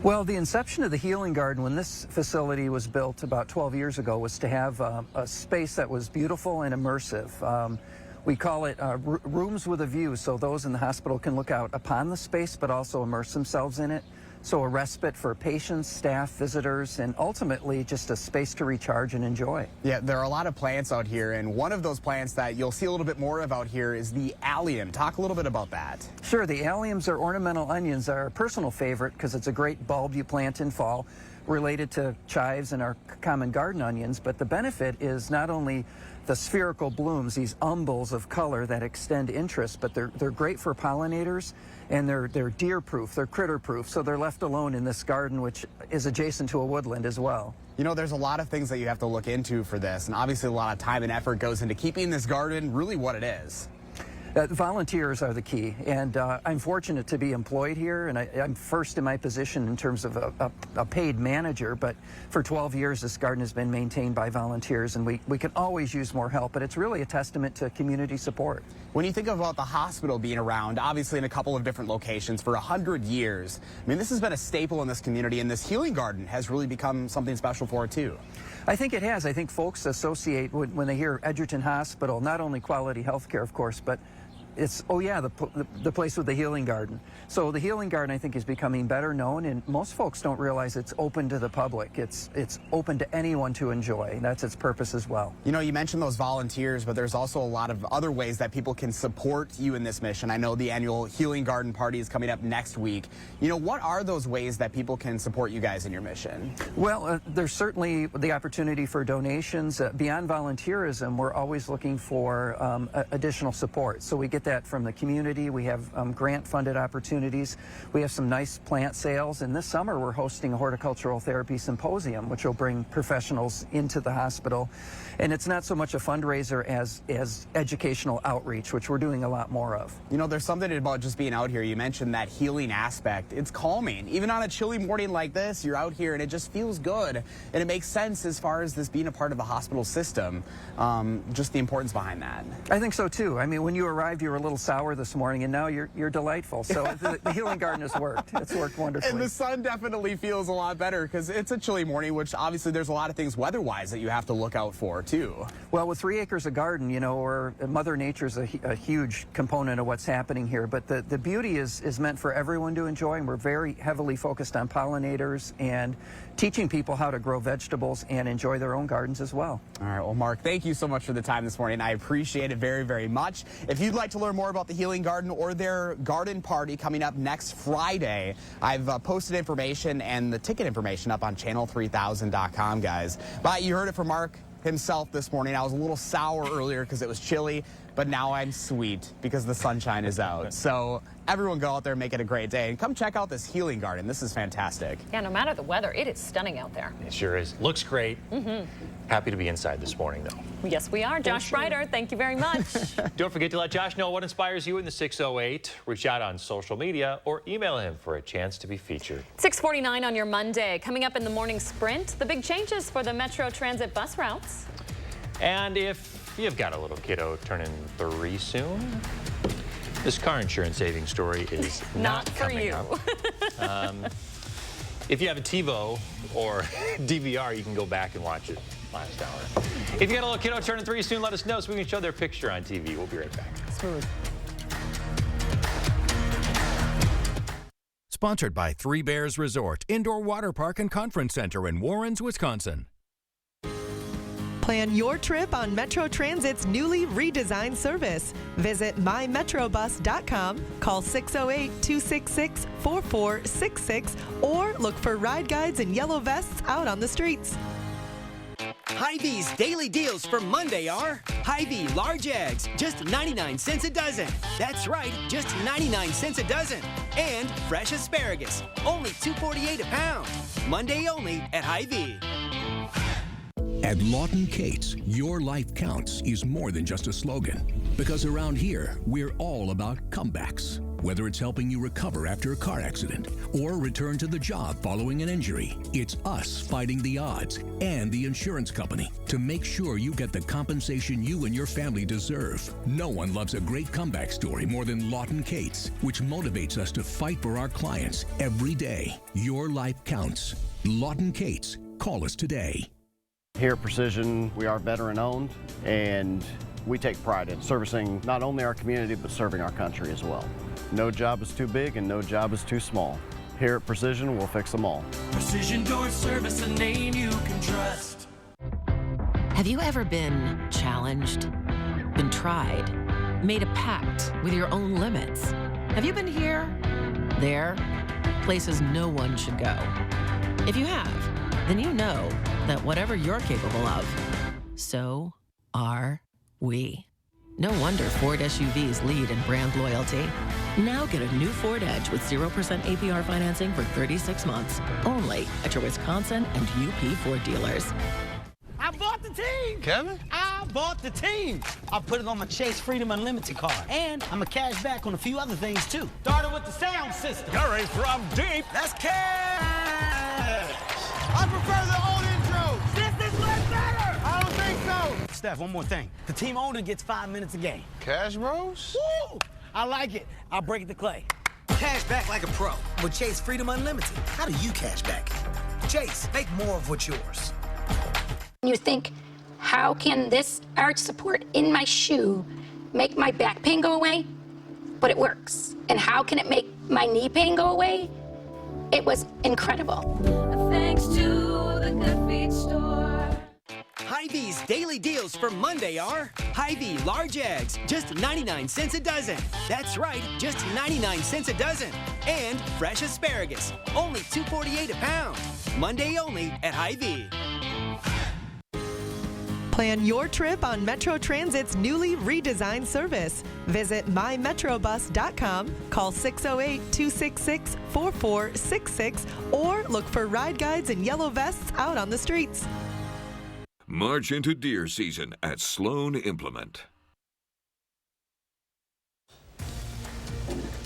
Well, the inception of the Healing Garden, when this facility was built about 12 years ago, was to have a space that was beautiful and immersive. We call it rooms with a view, so those in the hospital can look out upon the space but also immerse themselves in it. So a respite for patients, staff, visitors, and ultimately just a space to recharge and enjoy. Yeah, there are a lot of plants out here, and one of those plants that you'll see a little bit more of out here is the allium. Talk a little bit about that. Sure, the alliums or ornamental onions are a personal favorite because it's a great bulb you plant in fall, related to chives and our common garden onions, but the benefit is not only the spherical blooms, these umbels of color that extend interest, but they're great for pollinators, and they're deer-proof, they're critter-proof, so they're left alone in this garden, which is adjacent to a woodland as well. You know, there's a lot of things that you have to look into for this, and obviously a lot of time and effort goes into keeping this garden really what it is. Volunteers are the key, and I'm fortunate to be employed here, and I'm first in my position in terms of a paid manager, but for 12 years this garden has been maintained by volunteers, and we can always use more help, but it's really a testament to community support. When you think about the hospital being around, obviously in a couple of different locations for 100 years, I mean, this has been a staple in this community, and this healing garden has really become something special for it too. I think it has. I think folks associate when they hear Edgerton Hospital, not only quality health care, of course, but it's, oh yeah, the place with the healing garden. So the healing garden, I think, is becoming better known, and most folks don't realize it's open to the public. It's open to anyone to enjoy. That's its purpose as well. You know, you mentioned those volunteers, but there's also a lot of other ways that people can support you in this mission. I know the annual Healing Garden Party is coming up next week. You know, what are those ways that people can support you guys in your mission? Well, there's certainly the opportunity for donations. Beyond volunteerism, we're always looking for additional support. So we get that from the community. We have grant-funded opportunities. We have some nice plant sales, and this summer we're hosting a horticultural therapy symposium, which will bring professionals into the hospital. And it's not so much a fundraiser as educational outreach, which we're doing a lot more of. You know, there's something about just being out here. You mentioned that healing aspect. It's calming. Even on a chilly morning like this, you're out here and it just feels good. And it makes sense as far as this being a part of the hospital system, just the importance behind that. I think so too. I mean, when you arrived, you were a little sour this morning, and now you're delightful. So the healing garden has worked. It's worked wonderfully. And the sun definitely feels a lot better because it's a chilly morning, which obviously there's a lot of things weather-wise that you have to look out for too. Well, with 3 acres of garden, you know, or Mother Nature's a huge component of what's happening here. But the beauty is meant for everyone to enjoy, and we're very heavily focused on pollinators and teaching people how to grow vegetables and enjoy their own gardens as well. All right, well, Mark, thank you so much for the time this morning. I appreciate it very, very much. If you'd like to learn more about the Healing Garden or their garden party coming up next Friday, I've posted information and the ticket information up on channel3000.com, guys. But you heard it from Mark himself this morning. I was a little sour earlier because it was chilly. but now I'm sweet because the sunshine is out. So everyone go out there and make it a great day. And come check out this healing garden. This is fantastic. Yeah, no matter the weather, it is stunning out there. It sure is. Looks great. Happy to be inside this morning, though. Yes, we are. Josh Ryder, thank you very much. Don't forget to let Josh know what inspires you in the 608. Reach out on social media or email him for a chance to be featured. 6:49 on your Monday. Coming up in the morning sprint, the big changes for the Metro Transit bus routes. And if you've got a little kiddo turning 3 soon, this car insurance savings story is not for coming you. up. If you have a TiVo or DVR, you can go back and watch it last hour. If you got a little kiddo turning 3 soon, let us know so we can show their picture on TV. We'll be right back. Smooth. Sponsored by Three Bears Resort, Indoor Water Park and Conference Center in Warrens, Wisconsin. Plan your trip on Metro Transit's newly redesigned service. Visit mymetrobus.com, call 608-266-4466, or look for ride guides and yellow vests out on the streets. Hy-Vee's daily deals for Monday are Hy-Vee large eggs, just 99 cents a dozen. That's right, just 99 cents a dozen. And fresh asparagus, only $2.48 a pound. Monday only at Hy-Vee. At Lawton Cates, your life counts is more than just a slogan. Because around here, we're all about comebacks. Whether it's helping you recover after a car accident or return to the job following an injury, it's us fighting the odds and the insurance company to make sure you get the compensation you and your family deserve. No one loves a great comeback story more than Lawton Cates, which motivates us to fight for our clients every day. Your life counts. Lawton Cates. Call us today. Here at Precision, we are veteran-owned, and we take pride in servicing not only our community, but serving our country as well. No job is too big and no job is too small. Here at Precision, we'll fix them all. Precision Door Service, a name you can trust. Have you ever been challenged, been tried, made a pact with your own limits? Have you been here, there, places no one should go? If you have, then you know that whatever you're capable of, so are we. No wonder Ford SUVs lead in brand loyalty. Now get a new Ford Edge with 0% APR financing for 36 months, only at your Wisconsin and UP Ford dealers. I bought the team! Kevin? I bought the team! I put it on my Chase Freedom Unlimited card. And I'm a cash back on a few other things, too. Started with the sound system. Gary from deep. That's cash! I prefer the old intro. This is way better! I don't think so. Steph, one more thing. The team owner gets 5 minutes a game. Cash Bros? Woo! I like it. I'll break it to Clay. Cash back like a pro. With Chase Freedom Unlimited, how do you cash back? Chase, make more of what's yours. You think, how can this arch support in my shoe make my back pain go away? But it works. And how can it make my knee pain go away? It was incredible. Thanks to the Good Feet store. Hy-Vee's daily deals for Monday are Hy-Vee large eggs, just 99 cents a dozen. That's right, just 99 cents a dozen. And fresh asparagus, only $2.48 a pound. Monday only at Hy-Vee. Plan your trip on Metro Transit's newly redesigned service. Visit mymetrobus.com, call 608-266-4466, or look for ride guides and yellow vests out on the streets. March into deer season at Sloan Implement.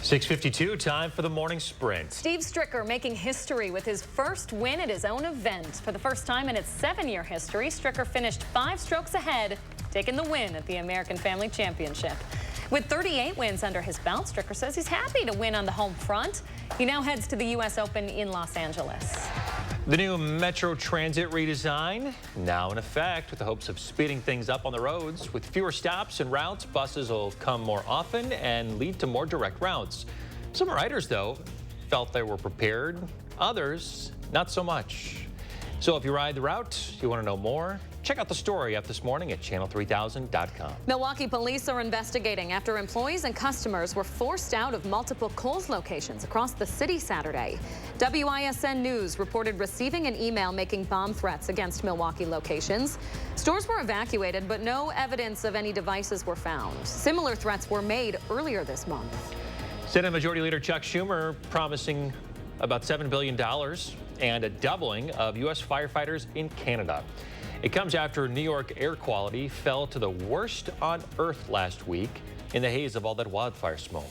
6:52, time for the morning sprint. Steve Stricker making history with his first win at his own event. For the first time in its 7-year history, Stricker finished 5 strokes ahead, taking the win at the American Family Championship. With 38 wins under his belt, Stricker says he's happy to win on the home front. He now heads to the U.S. Open in Los Angeles. The new Metro Transit redesign now in effect with the hopes of speeding things up on the roads. With fewer stops and routes, buses will come more often and lead to more direct routes. Some riders, though, felt they were prepared. Others, not so much. So if you ride the route, you want to know more, check out the story up this morning at channel3000.com. Milwaukee police are investigating after employees and customers were forced out of multiple Kohl's locations across the city Saturday. WISN News reported receiving an email making bomb threats against Milwaukee locations. Stores were evacuated, but no evidence of any devices were found. Similar threats were made earlier this month. Senate Majority Leader Chuck Schumer promising about $7 billion and a doubling of U.S. firefighters in Canada. It comes after New York air quality fell to the worst on Earth last week in the haze of all that wildfire smoke.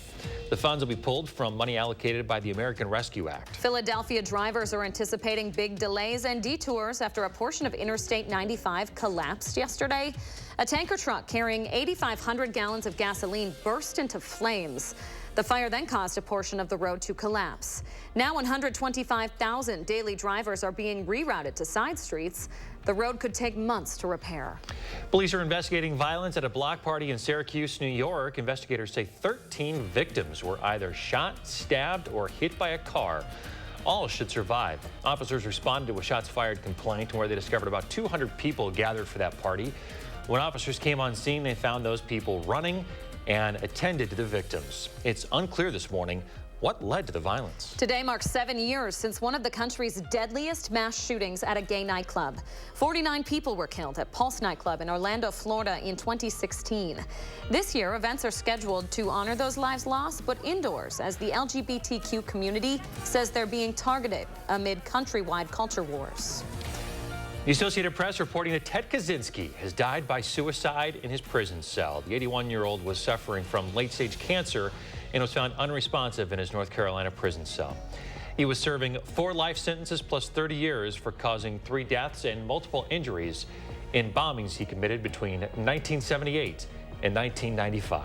The funds will be pulled from money allocated by the American Rescue Act. Philadelphia drivers are anticipating big delays and detours after a portion of Interstate 95 collapsed yesterday. A tanker truck carrying 8,500 gallons of gasoline burst into flames. The fire then caused a portion of the road to collapse. Now 125,000 daily drivers are being rerouted to side streets. The road could take months to repair. Police are investigating violence at a block party in Syracuse, New York. Investigators say 13 victims were either shot, stabbed, or hit by a car. All should survive. Officers responded to a shots fired complaint where they discovered about 200 people gathered for that party. When officers came on scene, they found those people running and attended to the victims. It's unclear this morning what led to the violence. Today marks 7 years since one of the country's deadliest mass shootings at a gay nightclub. 49 people were killed at Pulse nightclub in Orlando, Florida in 2016. This year, events are scheduled to honor those lives lost, but indoors, as the LGBTQ community says they're being targeted amid countrywide culture wars. The Associated Press reporting that Ted Kaczynski has died by suicide in his prison cell. The 81-year-old was suffering from late-stage cancer and was found unresponsive in his North Carolina prison cell. He was serving 4 life sentences plus 30 years for causing 3 deaths and multiple injuries in bombings he committed between 1978 and 1995.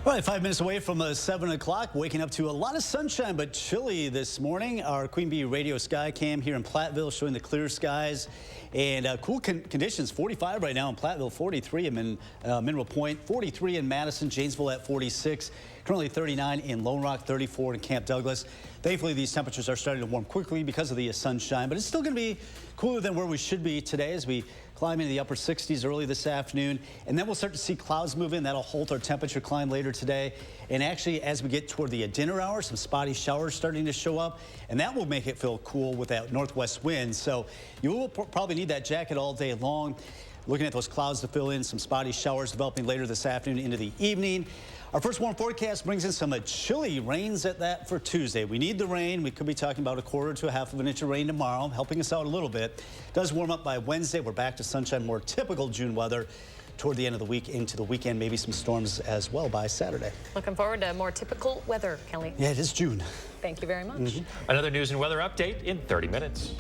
All right, 5 minutes away from 7 o'clock, waking up to a lot of sunshine, but chilly this morning. Our Queen Bee radio sky cam here in Platteville showing the clear skies and cool conditions. 45 right now in Platteville, 43 in Mineral Point, 43 in Madison, Janesville at 46, currently 39 in Lone Rock, 34 in Camp Douglas. Thankfully, these temperatures are starting to warm quickly because of the sunshine, but it's still going to be cooler than where we should be today as we climb into the upper 60s early this afternoon, and then we'll start to see clouds move in. That'll halt our temperature climb later today. And actually, as we get toward the dinner hour, some spotty showers starting to show up, and that will make it feel cool with that northwest wind. So you will probably need that jacket all day long. Looking at those clouds to fill in, some spotty showers developing later this afternoon into the evening. Our first warm forecast brings in some chilly rains at that for Tuesday. We need the rain. We could be talking about 1/4 to 1/2 of an inch of rain tomorrow, helping us out a little bit. It does warm up by Wednesday. We're back to sunshine, more typical June weather toward the end of the week into the weekend. Maybe some storms as well by Saturday. Looking forward to more typical weather, Kelly. Yeah, it is June. Thank you very much. Another news and weather update in 30 minutes.